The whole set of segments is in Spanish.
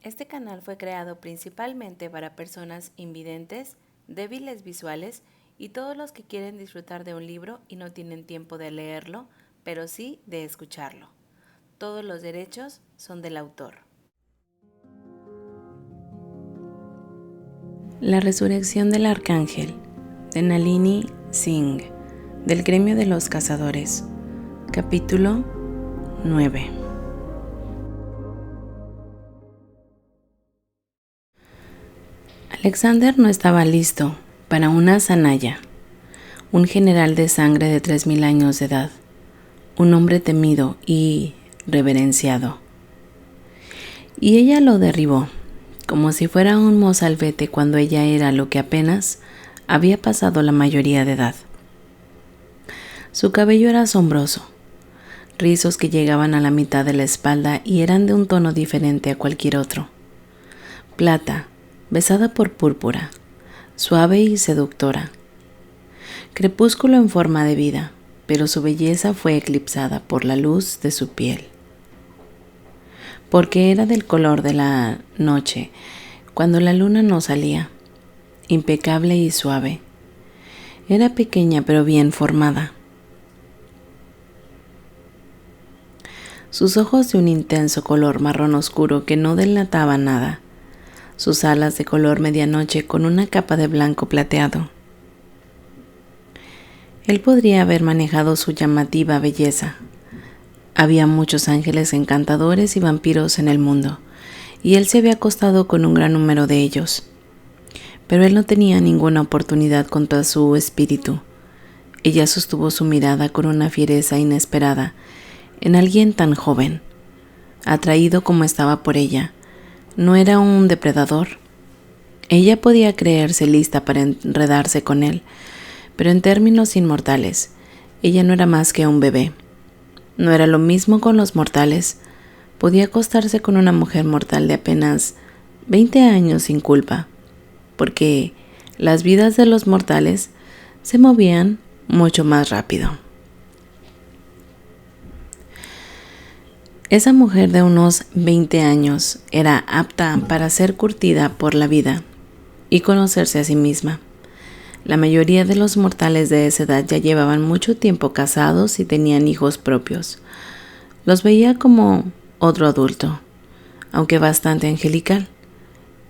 Este canal fue creado principalmente para personas invidentes, débiles visuales y todos los que quieren disfrutar de un libro y no tienen tiempo de leerlo, pero sí de escucharlo. Todos los derechos son del autor. La resurrección del arcángel, de Nalini Singh, del gremio de los cazadores, capítulo 9. Alexander no estaba listo para una Sanaya, un general de sangre de 3000 años de edad, un hombre temido y reverenciado. Y ella lo derribó, como si fuera un mozalbete cuando ella era lo que apenas había pasado la mayoría de edad. Su cabello era asombroso, rizos que llegaban a la mitad de la espalda y eran de un tono diferente a cualquier otro. Plata, besada por púrpura, suave y seductora. Crepúsculo en forma de vida, pero su belleza fue eclipsada por la luz de su piel. Porque era del color de la noche, cuando la luna no salía, impecable y suave. Era pequeña pero bien formada. Sus ojos de un intenso color marrón oscuro que no delataban nada. Sus alas de color medianoche con una capa de blanco plateado. Él podría haber manejado su llamativa belleza. Había muchos ángeles encantadores y vampiros en el mundo, y él se había acostado con un gran número de ellos. Pero él no tenía ninguna oportunidad contra su espíritu. Ella sostuvo su mirada con una fiereza inesperada en alguien tan joven, atraído como estaba por ella. No era un depredador. Ella podía creerse lista para enredarse con él, pero en términos inmortales, ella no era más que un bebé. No era lo mismo con los mortales. Podía acostarse con una mujer mortal de apenas 20 años sin culpa, porque las vidas de los mortales se movían mucho más rápido. Esa mujer de unos 20 años era apta para ser curtida por la vida y conocerse a sí misma. La mayoría de los mortales de esa edad ya llevaban mucho tiempo casados y tenían hijos propios. Los veía como otro adulto, aunque bastante angelical.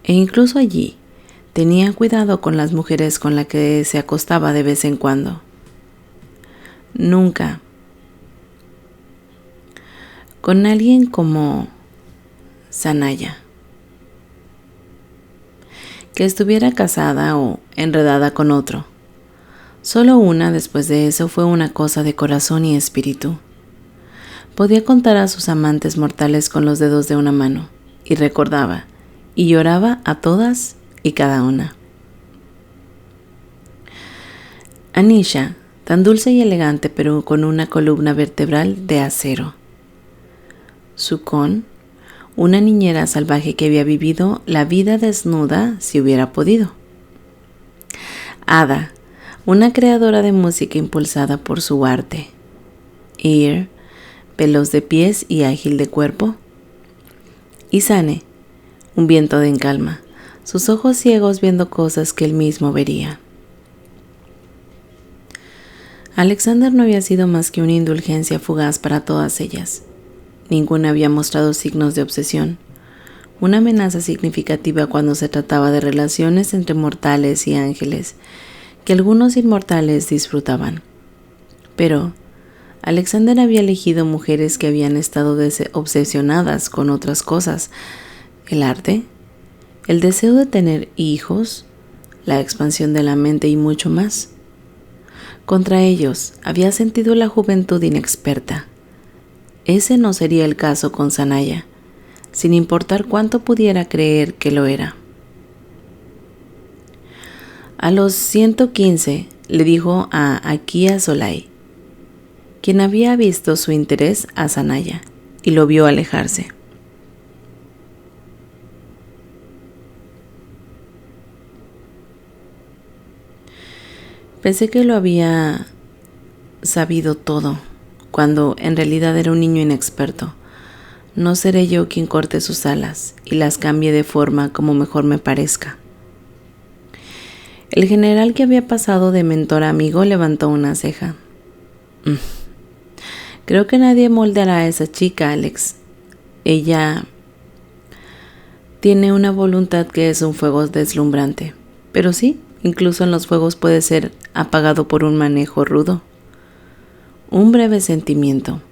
E incluso allí tenía cuidado con las mujeres con las que se acostaba de vez en cuando. Nunca con alguien como Sanaya, que estuviera casada o enredada con otro. Solo una después de eso fue una cosa de corazón y espíritu. Podía contar a sus amantes mortales con los dedos de una mano, y recordaba y lloraba a todas y cada una. Anisha, tan dulce y elegante pero con una columna vertebral de acero. Sukon, una niñera salvaje que había vivido la vida desnuda si hubiera podido. Ada, una creadora de música impulsada por su arte. Eir, veloz de pies y ágil de cuerpo. Y Sane, un viento de encalma, sus ojos ciegos viendo cosas que él mismo vería. Alexander no había sido más que una indulgencia fugaz para todas ellas. Ninguna había mostrado signos de obsesión, una amenaza significativa cuando se trataba de relaciones entre mortales y ángeles, que algunos inmortales disfrutaban. Pero Alexander había elegido mujeres que habían estado obsesionadas con otras cosas: el arte, el deseo de tener hijos, la expansión de la mente y mucho más. Contra ellos había sentido la juventud inexperta. Ese no sería el caso con Sanaya, sin importar cuánto pudiera creer que lo era. A los 115 le dijo a Akia Solai, quien había visto su interés a Sanaya y lo vio alejarse. Pensé que lo había sabido todo, cuando en realidad era un niño inexperto. No seré yo quien corte sus alas y las cambie de forma como mejor me parezca. El general, que había pasado de mentor a amigo, levantó una ceja. Creo que nadie moldeará a esa chica, Alex. Ella tiene una voluntad que es un fuego deslumbrante. Pero sí, incluso en los fuegos puede ser apagado por un manejo rudo. Un breve sentimiento.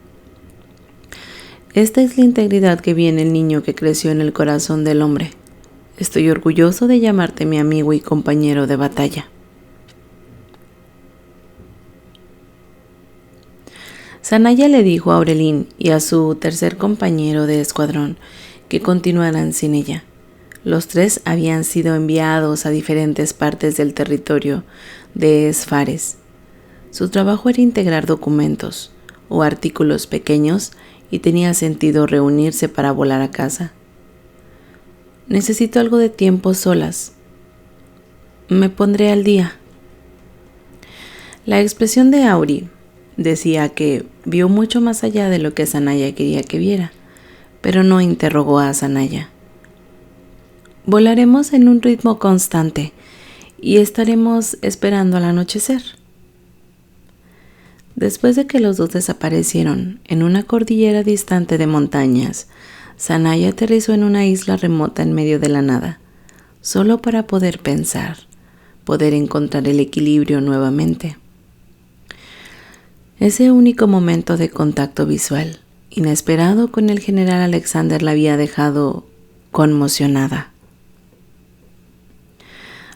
Esta es la integridad que vi en el niño que creció en el corazón del hombre. Estoy orgulloso de llamarte mi amigo y compañero de batalla. Sanaya le dijo a Aurelín y a su tercer compañero de escuadrón que continuaran sin ella. Los tres habían sido enviados a diferentes partes del territorio de Esfares. Su trabajo era integrar documentos o artículos pequeños y tenía sentido reunirse para volar a casa. Necesito algo de tiempo solas. Me pondré al día. La expresión de Auri decía que vio mucho más allá de lo que Sanaya quería que viera, pero no interrogó a Sanaya. Volaremos en un ritmo constante y estaremos esperando al anochecer. Después de que los dos desaparecieron en una cordillera distante de montañas, Sanaya aterrizó en una isla remota en medio de la nada, solo para poder pensar, poder encontrar el equilibrio nuevamente. Ese único momento de contacto visual, inesperado con el general Alexander, la había dejado conmocionada.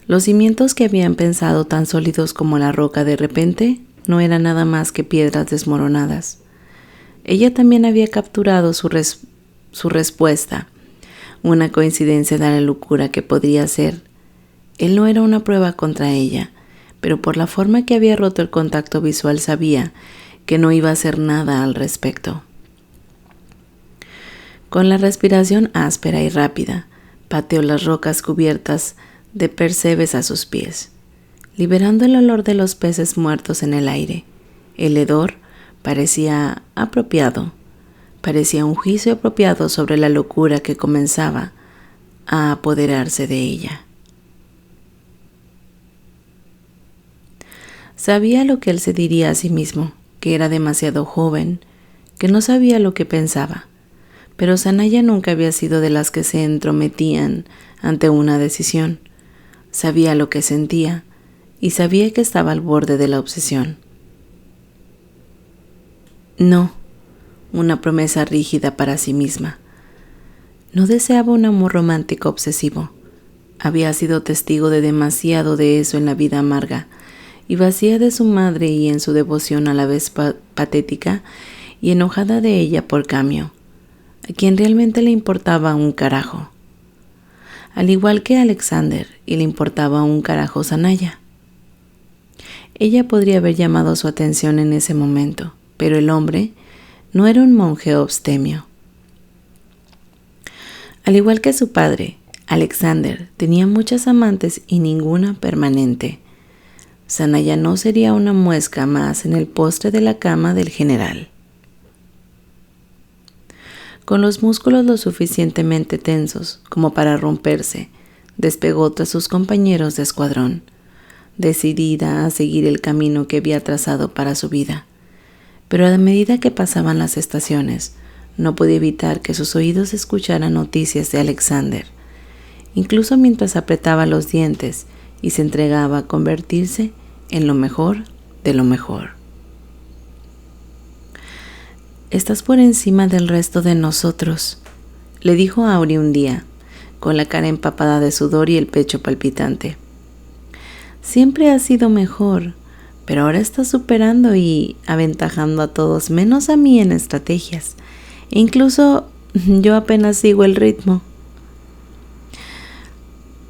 Los cimientos que habían pensado tan sólidos como la roca de repente no eran nada más que piedras desmoronadas. Ella también había capturado su respuesta, una coincidencia de la locura que podría ser. Él no era una prueba contra ella, pero por la forma que había roto el contacto visual sabía que no iba a hacer nada al respecto. Con la respiración áspera y rápida, pateó las rocas cubiertas de percebes a sus pies, liberando el olor de los peces muertos en el aire. El hedor parecía apropiado, parecía un juicio apropiado sobre la locura que comenzaba a apoderarse de ella. Sabía lo que él se diría a sí mismo, que era demasiado joven, que no sabía lo que pensaba, pero Sanaya nunca había sido de las que se entrometían ante una decisión. Sabía lo que sentía y sabía que estaba al borde de la obsesión. No, una promesa rígida para sí misma. No deseaba un amor romántico obsesivo. Había sido testigo de demasiado de eso en la vida amarga y vacía de su madre y en su devoción a la vez patética y enojada de ella por cambio, a quien realmente le importaba un carajo. Al igual que a Alexander, y le importaba un carajo Sanaya. Ella podría haber llamado su atención en ese momento, pero el hombre no era un monje abstemio. Al igual que su padre, Alexander tenía muchas amantes y ninguna permanente. Sanaya no sería una muesca más en el postre de la cama del general. Con los músculos lo suficientemente tensos como para romperse, despegó tras sus compañeros de escuadrón, decidida a seguir el camino que había trazado para su vida. Pero a medida que pasaban las estaciones, no podía evitar que sus oídos escucharan noticias de Alexander, incluso mientras apretaba los dientes y se entregaba a convertirse en lo mejor de lo mejor. «Estás por encima del resto de nosotros», le dijo Auri un día, con la cara empapada de sudor y el pecho palpitante. «Siempre has sido mejor, pero ahora estás superando y aventajando a todos menos a mí en estrategias. E incluso yo apenas sigo el ritmo».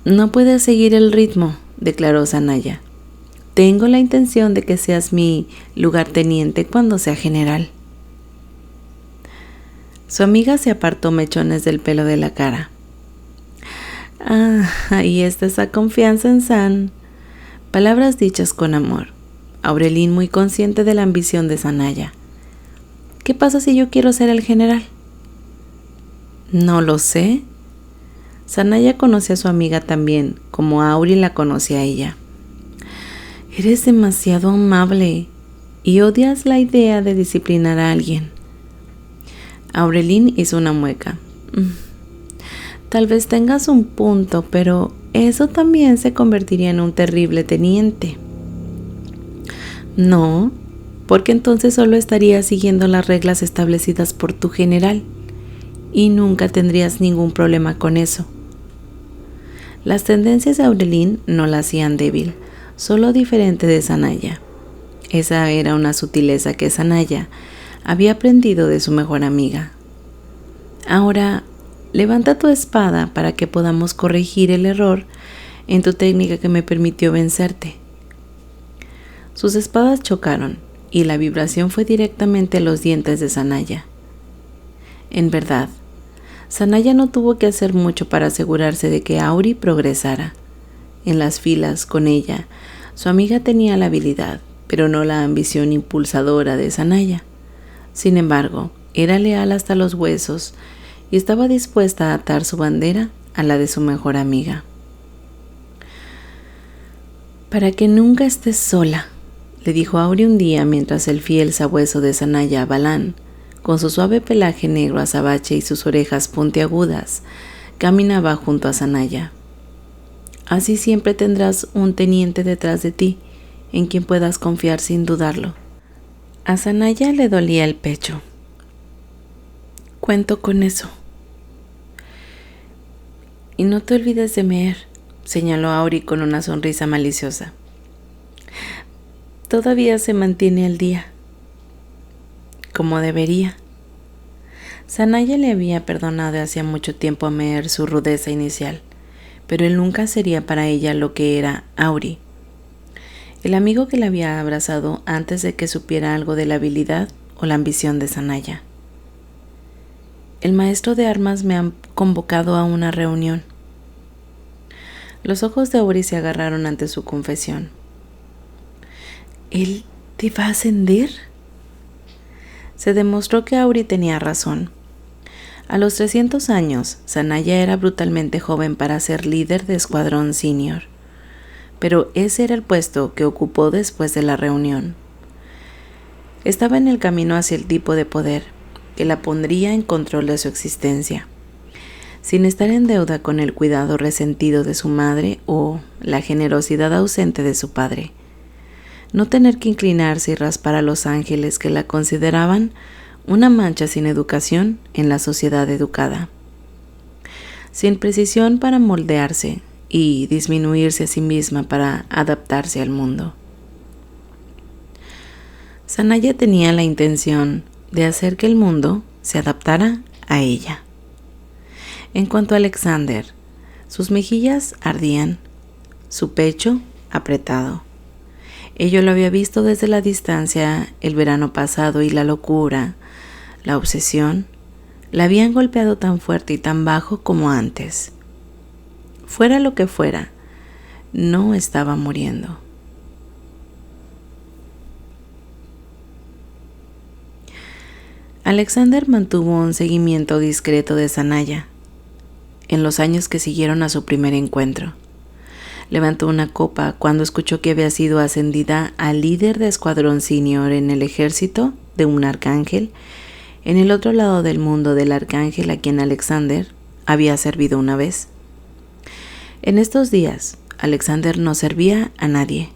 «No puedes seguir el ritmo», declaró Sanaya. «Tengo la intención de que seas mi lugarteniente cuando sea general». Su amiga se apartó mechones del pelo de la cara. Ahí está esa confianza en San. Palabras dichas con amor. Aurelín muy consciente de la ambición de Sanaya. «¿Qué pasa si yo quiero ser el general?» No lo sé. Sanaya conoce a su amiga también, como Auri la conoce a ella. Eres demasiado amable y odias la idea de disciplinar a alguien. Aurelín hizo una mueca. Tal vez tengas un punto, pero eso también se convertiría en un terrible teniente. No, porque entonces solo estarías siguiendo las reglas establecidas por tu general y nunca tendrías ningún problema con eso. Las tendencias de Aurelín no la hacían débil, solo diferente de Sanaya. Esa era una sutileza que Sanaya había aprendido de su mejor amiga. Ahora, levanta tu espada para que podamos corregir el error en tu técnica que me permitió vencerte. Sus espadas chocaron y la vibración fue directamente a los dientes de Sanaya. En verdad, Sanaya no tuvo que hacer mucho para asegurarse de que Auri progresara. En las filas con ella, su amiga tenía la habilidad, pero no la ambición impulsadora de Sanaya. Sin embargo, era leal hasta los huesos y estaba dispuesta a atar su bandera a la de su mejor amiga. Para que nunca estés sola, le dijo Auri un día mientras el fiel sabueso de Sanaya, Balán, con su suave pelaje negro azabache y sus orejas puntiagudas, caminaba junto a Sanaya. Así siempre tendrás un teniente detrás de ti, en quien puedas confiar sin dudarlo. A Sanaya le dolía el pecho. Cuento con eso. Y no te olvides de Meher, señaló Auri con una sonrisa maliciosa. Todavía se mantiene al día, como debería. Sanaya le había perdonado hacía mucho tiempo a Meher su rudeza inicial, pero él nunca sería para ella lo que era Auri, el amigo que la había abrazado antes de que supiera algo de la habilidad o la ambición de Sanaya. El maestro de armas me ha convocado a una reunión. Los ojos de Auri se agarraron ante su confesión. ¿Él te va a ascender? Se demostró que Auri tenía razón. A los 300 años, Sanaya era brutalmente joven para ser líder de escuadrón senior, pero ese era el puesto que ocupó después de la reunión. Estaba en el camino hacia el tipo de poder que la pondría en control de su existencia, sin estar en deuda con el cuidado resentido de su madre o la generosidad ausente de su padre. No tener que inclinarse y raspar a los ángeles que la consideraban una mancha sin educación en la sociedad educada. Sin precisión para moldearse y disminuirse a sí misma para adaptarse al mundo. Sanaya tenía la intención de hacer que el mundo se adaptara a ella. En cuanto a Alexander, sus mejillas ardían, su pecho apretado. Ella lo había visto desde la distancia el verano pasado y la locura, la obsesión, la habían golpeado tan fuerte y tan bajo como antes. Fuera lo que fuera, no estaba muriendo. Alexander mantuvo un seguimiento discreto de Sanaya en los años que siguieron a su primer encuentro. Levantó una copa cuando escuchó que había sido ascendida a líder de escuadrón senior en el ejército de un arcángel en el otro lado del mundo del arcángel a quien Alexander había servido una vez. En estos días, Alexander no servía a nadie.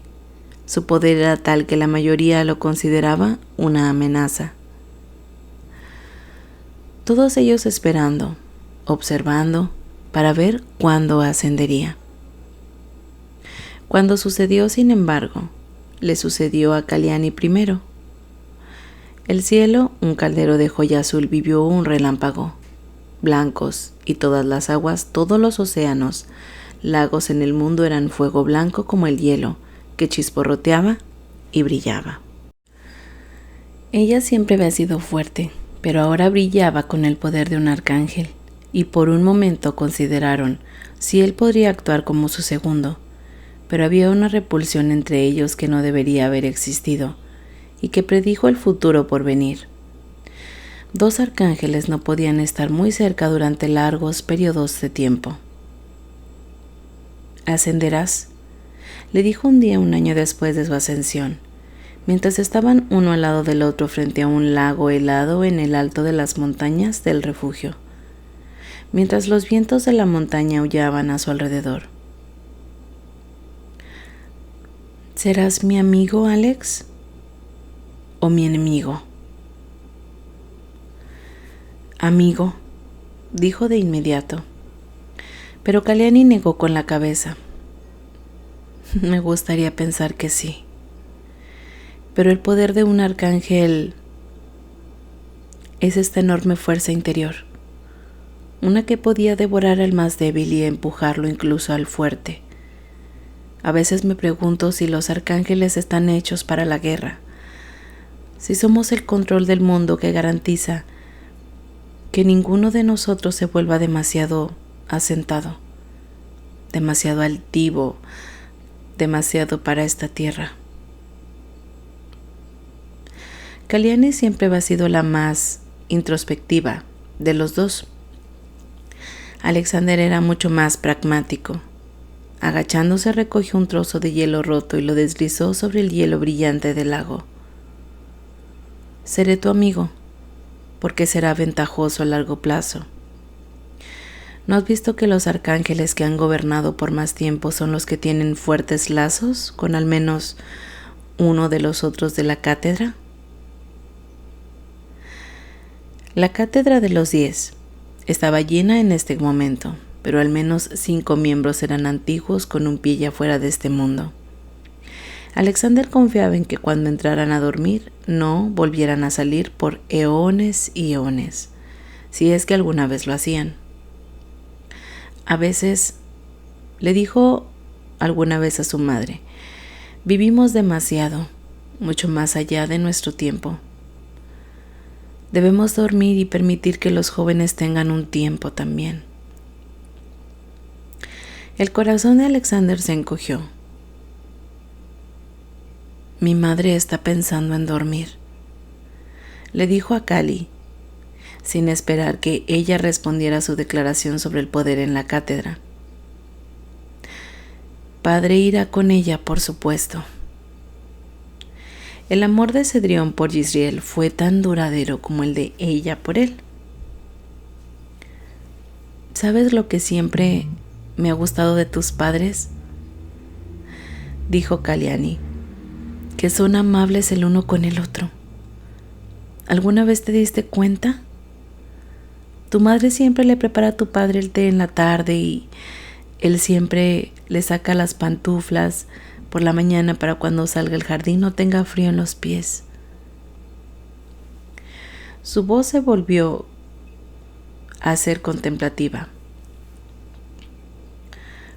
Su poder era tal que la mayoría lo consideraba una amenaza. Todos ellos esperando, observando, para ver cuándo ascendería. Cuando sucedió, sin embargo, le sucedió a Kalyani primero. El cielo, un caldero de joya azul, vivió un relámpago. Blancos, y todas las aguas, todos los océanos, lagos en el mundo eran fuego blanco como el hielo, que chisporroteaba y brillaba. Ella siempre había sido fuerte, pero ahora brillaba con el poder de un arcángel, y por un momento consideraron si él podría actuar como su segundo, pero había una repulsión entre ellos que no debería haber existido, y que predijo el futuro por venir. Dos arcángeles no podían estar muy cerca durante largos periodos de tiempo. Ascenderás, le dijo un día 1 año después de su ascensión, mientras estaban uno al lado del otro frente a un lago helado en el alto de las montañas del refugio, mientras los vientos de la montaña aullaban a su alrededor. ¿Serás mi amigo, Alex? ¿O mi enemigo? Amigo, dijo de inmediato, pero Kalyani negó con la cabeza. Me gustaría pensar que sí, pero el poder de un arcángel es esta enorme fuerza interior, una que podía devorar al más débil y empujarlo incluso al fuerte. A veces me pregunto si los arcángeles están hechos para la guerra, si somos el control del mundo que garantiza que ninguno de nosotros se vuelva demasiado asentado, demasiado altivo, demasiado para esta tierra. Kalyani siempre ha sido la más introspectiva de los dos. Alexander era mucho más pragmático. Agachándose recogió un trozo de hielo roto y lo deslizó sobre el hielo brillante del lago. Seré tu amigo, porque será ventajoso a largo plazo. ¿No has visto que los arcángeles que han gobernado por más tiempo son los que tienen fuertes lazos con al menos uno de los otros de la cátedra? La cátedra de los 10 estaba llena en este momento, pero al menos 5 miembros eran antiguos con un pie ya fuera de este mundo. Alexander confiaba en que cuando entraran a dormir no volvieran a salir por eones y eones, si es que alguna vez lo hacían. A veces, le dijo alguna vez a su madre, vivimos demasiado, mucho más allá de nuestro tiempo. Debemos dormir y permitir que los jóvenes tengan un tiempo también. El corazón de Alexander se encogió. Mi madre está pensando en dormir, le dijo a Kali, sin esperar que ella respondiera a su declaración sobre el poder en la cátedra. Padre irá con ella, por supuesto. El amor de Cedrión por Jezreel fue tan duradero como el de ella por él. ¿Sabes lo que siempre me ha gustado de tus padres?, dijo Kalyani, que son amables el uno con el otro. ¿Alguna vez te diste cuenta? Tu madre siempre le prepara a tu padre el té en la tarde y él siempre le saca las pantuflas por la mañana para cuando salga al jardín no tenga frío en los pies. Su voz se volvió a ser contemplativa.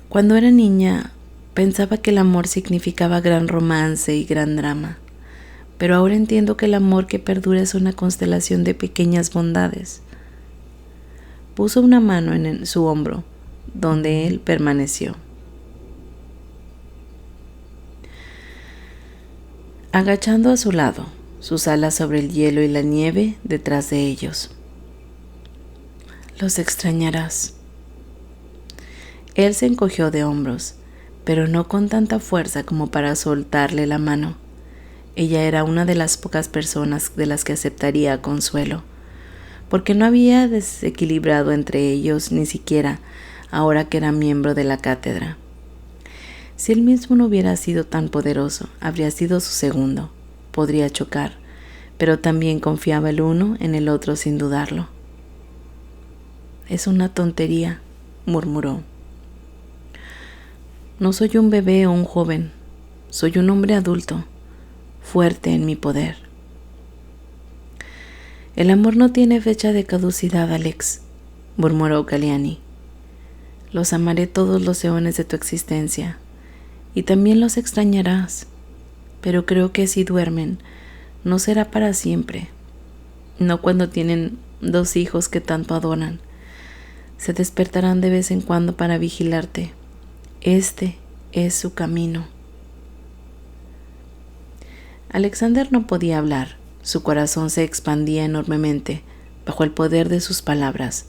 Cuando era niña, pensaba que el amor significaba gran romance y gran drama, pero ahora entiendo que el amor que perdura es una constelación de pequeñas bondades. Puso una mano en su hombro, donde él permaneció. Agachando a su lado, sus alas sobre el hielo y la nieve detrás de ellos. Los extrañarás. Él se encogió de hombros, pero no con tanta fuerza como para soltarle la mano. Ella era una de las pocas personas de las que aceptaría consuelo, porque no había desequilibrado entre ellos ni siquiera ahora que era miembro de la cátedra. Si él mismo no hubiera sido tan poderoso, habría sido su segundo. Podría chocar, pero también confiaba el uno en el otro sin dudarlo. Es una tontería, murmuró. No soy un bebé o un joven, soy un hombre adulto, fuerte en mi poder. El amor no tiene fecha de caducidad, Alex, murmuró Kalyani. Los amaré todos los eones de tu existencia, y también los extrañarás, pero creo que si duermen, no será para siempre, no cuando tienen 2 hijos que tanto adoran. Se despertarán de vez en cuando para vigilarte. Este es su camino. Alexander no podía hablar, su corazón se expandía enormemente, bajo el poder de sus palabras.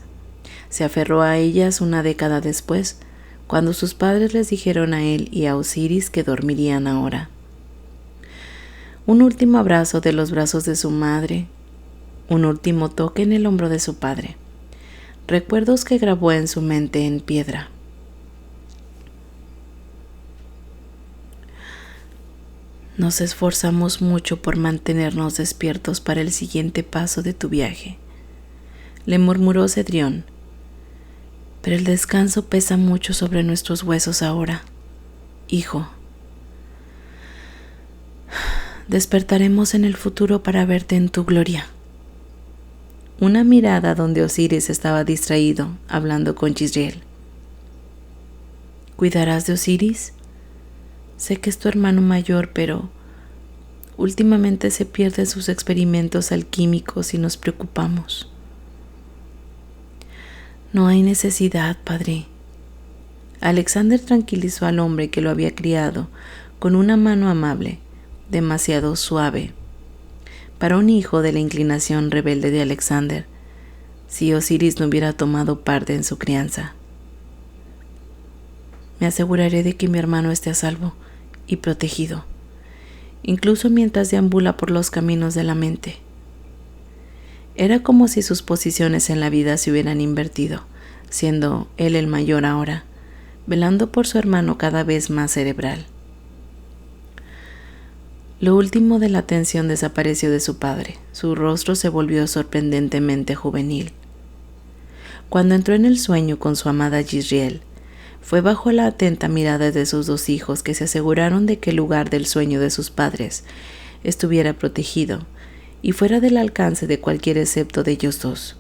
Se aferró a ellas una década después, cuando sus padres les dijeron a él y a Osiris que dormirían ahora. Un último abrazo de los brazos de su madre, un último toque en el hombro de su padre. Recuerdos que grabó en su mente en piedra. Nos esforzamos mucho por mantenernos despiertos para el siguiente paso de tu viaje, le murmuró Cedrión. Pero el descanso pesa mucho sobre nuestros huesos ahora, hijo. Despertaremos en el futuro para verte en tu gloria. Una mirada donde Osiris estaba distraído, hablando con Jizriel. ¿Cuidarás de Osiris? Sé que es tu hermano mayor, pero últimamente se pierden sus experimentos alquímicos y nos preocupamos. No hay necesidad, padre. Alexander tranquilizó al hombre que lo había criado con una mano amable, demasiado suave para un hijo de la inclinación rebelde de Alexander, si Osiris no hubiera tomado parte en su crianza. Me aseguraré de que mi hermano esté a salvo y protegido, incluso mientras deambula por los caminos de la mente. Era como si sus posiciones en la vida se hubieran invertido, siendo él el mayor ahora, velando por su hermano cada vez más cerebral. Lo último de la tensión desapareció de su padre. Su rostro se volvió sorprendentemente juvenil. Cuando entró en el sueño con su amada Jizriel, fue bajo la atenta mirada de sus dos hijos que se aseguraron de que el lugar del sueño de sus padres estuviera protegido y fuera del alcance de cualquier excepto de ellos dos.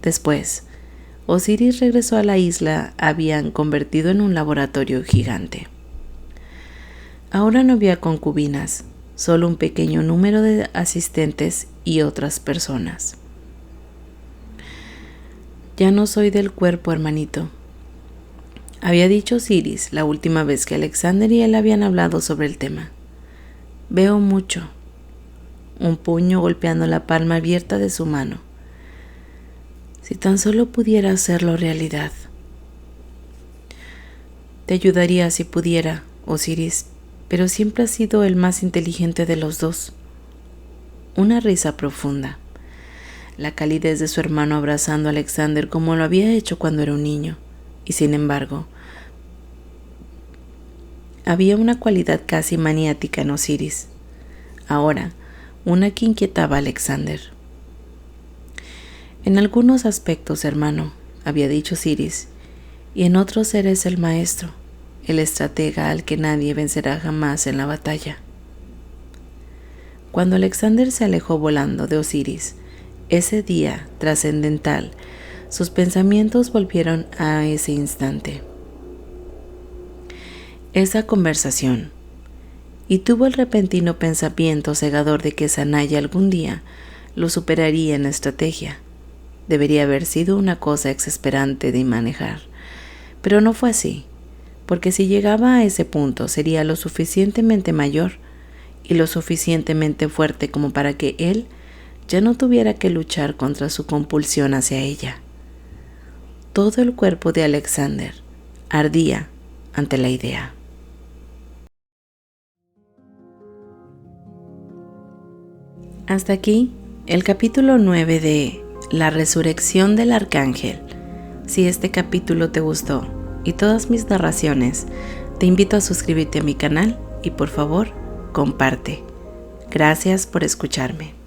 Después, Osiris regresó a la isla habían convertido en un laboratorio gigante. Ahora no había concubinas, solo un pequeño número de asistentes y otras personas. Ya no soy del cuerpo, hermanito, había dicho Osiris la última vez que Alexander y él habían hablado sobre el tema. Veo mucho. Un puño golpeando la palma abierta de su mano. Si tan solo pudiera hacerlo realidad. Te ayudaría si pudiera, Osiris, pero siempre has sido el más inteligente de los dos. Una risa profunda. La calidez de su hermano abrazando a Alexander como lo había hecho cuando era un niño. Y sin embargo, había una cualidad casi maniática en Osiris. Ahora, una que inquietaba a Alexander. En algunos aspectos, hermano, había dicho Osiris, y en otros eres el maestro, el estratega al que nadie vencerá jamás en la batalla. Cuando Alexander se alejó volando de Osiris, ese día trascendental, sus pensamientos volvieron a ese instante. Esa conversación, y tuvo el repentino pensamiento cegador de que Sanaya algún día lo superaría en estrategia. Debería haber sido una cosa exasperante de manejar, pero no fue así, porque si llegaba a ese punto sería lo suficientemente mayor y lo suficientemente fuerte como para que él ya no tuviera que luchar contra su compulsión hacia ella. Todo el cuerpo de Alexander ardía ante la idea. Hasta aquí el capítulo 9 de La resurrección del arcángel. Si este capítulo te gustó y todas mis narraciones, te invito a suscribirte a mi canal y por favor, comparte. Gracias por escucharme.